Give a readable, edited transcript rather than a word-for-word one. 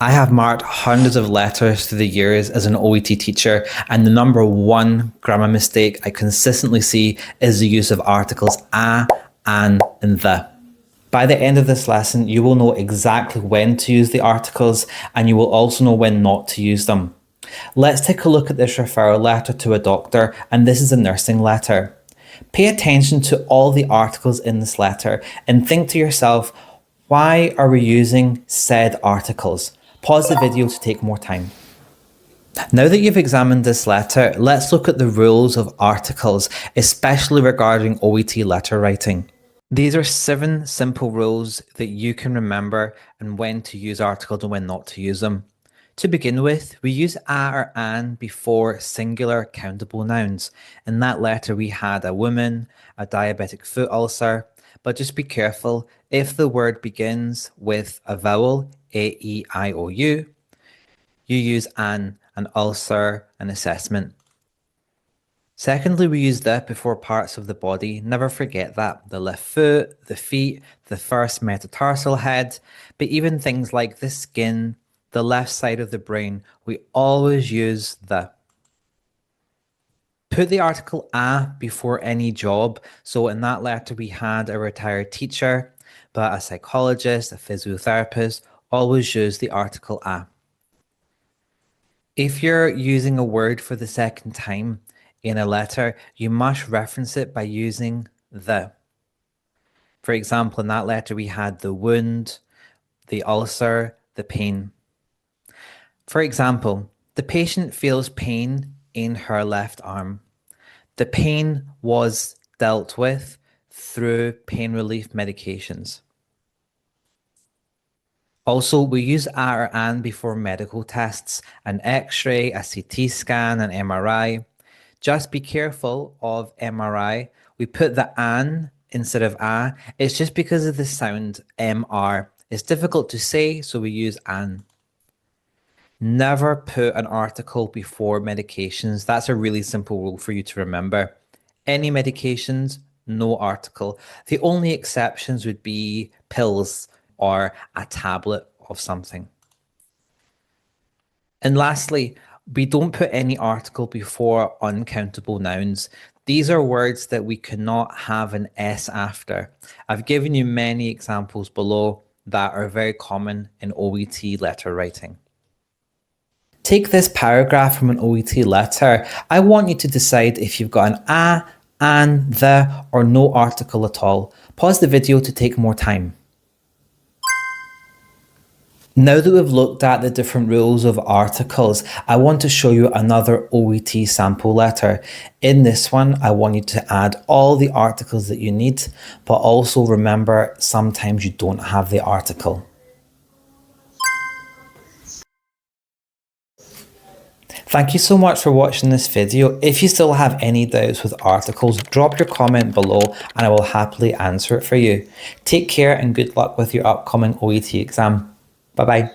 I have marked hundreds of letters through the years as an OET teacher, and the number one grammar mistake I consistently see is the use of articles a, an, and the. By the end of this lesson, you will know exactly when to use the articles, and you will also know when not to use them. Let's take a look at this referral letter to a doctor, and this is a nursing letter. Pay attention to all the articles in this letter and think to yourself, why are we using said articles? Pause the video to take more time. Now that you've examined this letter, let's look at the rules of articles, especially regarding OET letter writing. These are 7 simple rules that you can remember and when to use articles and when not to use them. To begin with, we use a or an before singular countable nouns. In that letter, we had a woman, a diabetic foot ulcer, but just be careful. If the word begins with a vowel, A, E, I, O, U, you use an ulcer, an assessment. Secondly, we use the before parts of the body. Never forget that. The left foot, the feet, the first metatarsal head, but even things like the skin, the left side of the brain, we always use the. Put the article a before any job. So in that letter, we had a retired teacher, but a psychologist, a physiotherapist, always use the article a. If you're using a word for the second time in a letter, you must reference it by using the. For example, in that letter, we had the wound, the ulcer, the pain. For example, the patient feels pain in her left arm. The pain was dealt with through pain relief medications. Also, we use a or an before medical tests, an X-ray, a CT scan, an MRI. Just be careful of MRI. We put the an instead of a. It's just because of the sound MR. It's difficult to say, so we use an. Never put an article before medications. That's a really simple rule for you to remember. Any medications, no article. The only exceptions would be pills or a tablet of something. And lastly, we don't put any article before uncountable nouns. These are words that we cannot have an S after. I've given you many examples below that are very common in OET letter writing. Take this paragraph from an OET letter. I want you to decide if you've got an a, an, the, or no article at all. Pause the video to take more time. Now that we've looked at the different rules of articles, I want to show you another OET sample letter. In this one, I want you to add all the articles that you need, but also remember, sometimes you don't have the article. Thank you so much for watching this video. If you still have any doubts with articles, drop your comment below and I will happily answer it for you. Take care and good luck with your upcoming OET exam. Bye-bye.